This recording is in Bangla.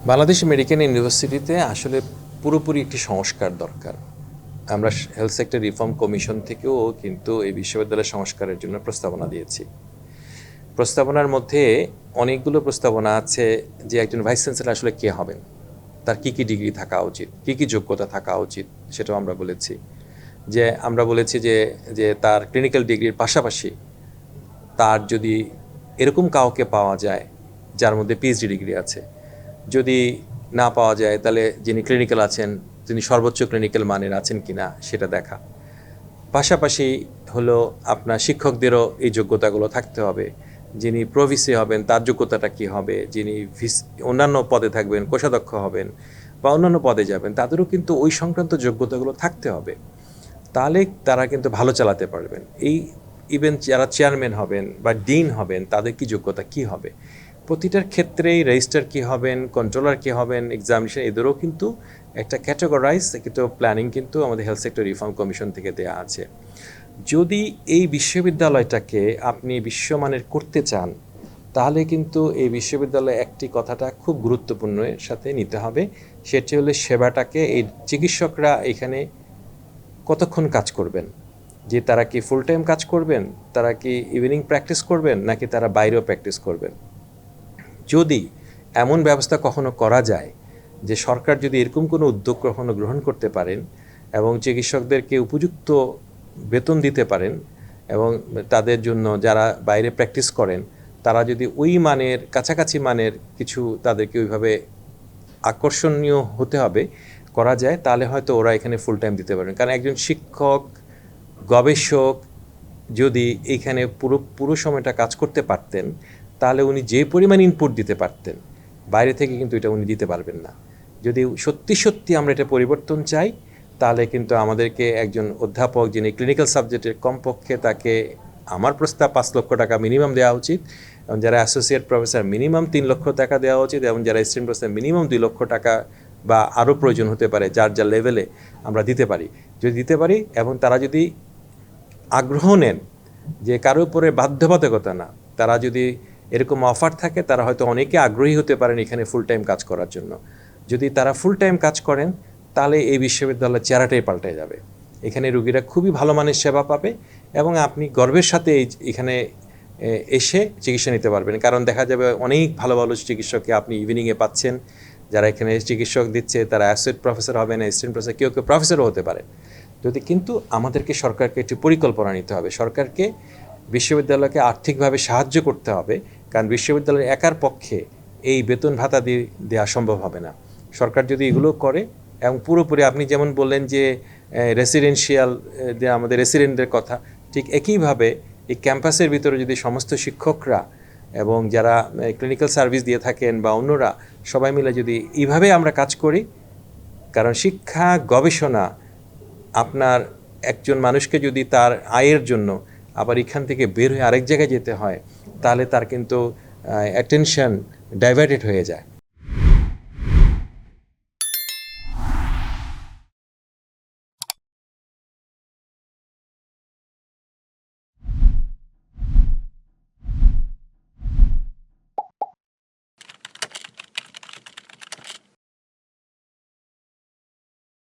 বাংলাদেশ মেডিকেল ইউনিভার্সিটিতে আসলে পুরোপুরি একটি সংস্কার দরকার। আমরা হেলথ সেক্টর রিফর্ম কমিশন থেকেও কিন্তু এই বিশ্ববিদ্যালয়ের সংস্কারের জন্য প্রস্তাবনা দিয়েছি। প্রস্তাবনার মধ্যে অনেকগুলো প্রস্তাবনা আছে যে একজন ভাইস চ্যান্সেলর আসলে কে হবেন, তার কী কী ডিগ্রি থাকা উচিত, কী কী যোগ্যতা থাকা উচিত, সেটাও আমরা বলেছি। আমরা বলেছি যে তার ক্লিনিক্যাল ডিগ্রির পাশাপাশি তার যদি এরকম কাউকে পাওয়া যায় যার মধ্যে পিএইচডি ডিগ্রি আছে, যদি না পাওয়া যায় তাহলে যিনি ক্লিনিক্যাল আছেন তিনি সর্বোচ্চ ক্লিনিক্যাল মানের আছেন কিনা সেটা দেখা। পাশাপাশি হলো আপনার শিক্ষকদেরও এই যোগ্যতাগুলো থাকতে হবে। যিনি প্রভিসি হবেন তার যোগ্যতাটা কী হবে, যিনি অন্যান্য পদে থাকবেন, কোষাধ্যক্ষ হবেন বা অন্যান্য পদে যাবেন, তাদেরও কিন্তু ওই সংক্রান্ত যোগ্যতাগুলো থাকতে হবে। তাহলে তারা কিন্তু ভালো চালাতে পারবেন। ইভেন যারা চেয়ারম্যান হবেন বা ডিন হবেন তাদের কি যোগ্যতা কী হবে, প্রতিটার ক্ষেত্রেই রেজিস্ট্রার কী হবেন, কন্ট্রোলার কী হবেন, এক্সামিনেশন, এদেরও কিন্তু একটা ক্যাটেগরাইজ কিন্তু প্ল্যানিং কিন্তু আমাদের হেলথ সেক্টর রিফর্ম কমিশন থেকে দেওয়া আছে। যদি এই বিশ্ববিদ্যালয়টাকে আপনি বিশ্বমানের করতে চান তাহলে কিন্তু এই বিশ্ববিদ্যালয়ে একটি কথাটা খুব গুরুত্বপূর্ণের সাথে নিতে হবে, সেটি হলো সেবাটাকে এই চিকিৎসকরা এখানে কতক্ষণ কাজ করবেন, যে তারা কি ফুল টাইম কাজ করবেন, তারা কি ইভিনিং প্র্যাকটিস করবেন, নাকি তারা বাইরেও প্র্যাকটিস করবেন। যদি এমন ব্যবস্থা কখনো করা যায় যে সরকার যদি এরকম কোনো উদ্যোগ কখনো গ্রহণ করতে পারেন এবং চিকিৎসকদেরকে উপযুক্ত বেতন দিতে পারেন এবং তাদের জন্য যারা বাইরে প্র্যাকটিস করেন তারা যদি ওই মানের কাছাকাছি মানের কিছু তাদেরকে ওইভাবে আকর্ষণীয় হতে হবে করা যায়, তাহলে হয়তো ওরা এখানে ফুল টাইম দিতে পারেন। কারণ একজন শিক্ষক গবেষক যদি এইখানে পুরো সময়টা কাজ করতে পারতেন তাহলে উনি যে পরিমাণ ইনপুট দিতে পারতেন বাইরে থেকে কিন্তু এটা উনি দিতে পারবেন না। যদি সত্যি সত্যি আমরা এটা পরিবর্তন চাই তাহলে কিন্তু আমাদেরকে একজন অধ্যাপক যিনি ক্লিনিক্যাল সাবজেক্টের কমপক্ষে তাকে আমার প্রস্তাব 5 লক্ষ টাকা মিনিমাম দেওয়া উচিত, এবং যারা অ্যাসোসিয়েট প্রফেসর মিনিমাম 3 লক্ষ টাকা দেওয়া উচিত, এবং যারা অ্যাসিস্ট্যান্ট প্রফেসর মিনিমাম 2 লক্ষ টাকা বা আরও প্রয়োজন হতে পারে যার যা লেভেলে আমরা দিতে পারি। যদি দিতে পারি এবং তারা যদি আগ্রহ নেন, যে কারো উপরে বাধ্যবাধকতা না, তারা যদি এরকম অফার থাকে তারা হয়তো অনেকে আগ্রহী হতে পারেন এখানে ফুল টাইম কাজ করার জন্য। যদি তারা ফুল টাইম কাজ করেন তাহলে এই বিশ্ববিদ্যালয়ের চেহারাটাই পাল্টে যাবে। এখানে রুগীরা খুবই ভালো মানের সেবা পাবে এবং আপনি গর্বের সাথে এখানে এসে চিকিৎসা নিতে পারবেন। কারণ দেখা যাবে অনেক ভালো ভালো চিকিৎসককে আপনি ইভিনিংয়ে পাচ্ছেন, যারা এখানে চিকিৎসক দিচ্ছে তারা অ্যাসোসিয়েট প্রফেসর হবেন, অ্যাসিস্ট্যান্ট প্রফেসর, কেউ কেউ প্রফেসরও হতে পারে। যদি কিন্তু আমাদেরকে সরকারকে একটি পরিকল্পনা নিতে হবে, সরকারকে বিশ্ববিদ্যালয়কে আর্থিকভাবে সাহায্য করতে হবে, কারণ বিশ্ববিদ্যালয়ের একার পক্ষে এই বেতন ভাতা দেওয়া সম্ভব হবে না। সরকার যদি এগুলো করে এবং পুরোপুরি আপনি যেমন বললেন যে রেসিডেন্সিয়াল যে আমাদের রেসিডেন্টদের কথা, ঠিক একইভাবে এই ক্যাম্পাসের ভিতরে যদি সমস্ত শিক্ষকরা এবং যারা ক্লিনিক্যাল সার্ভিস দিয়ে থাকেন বা অন্যরা সবাই মিলে যদি এইভাবে আমরা কাজ করি, কারণ শিক্ষা গবেষণা আপনার একজন মানুষকে যদি তার আয়ের জন্য আবার এখান থেকে বের হয়ে আরেক জায়গায় যেতে হয় তাহলে তার কিন্তু অ্যাটেনশন ডাইভার্টেড হয়ে যায়।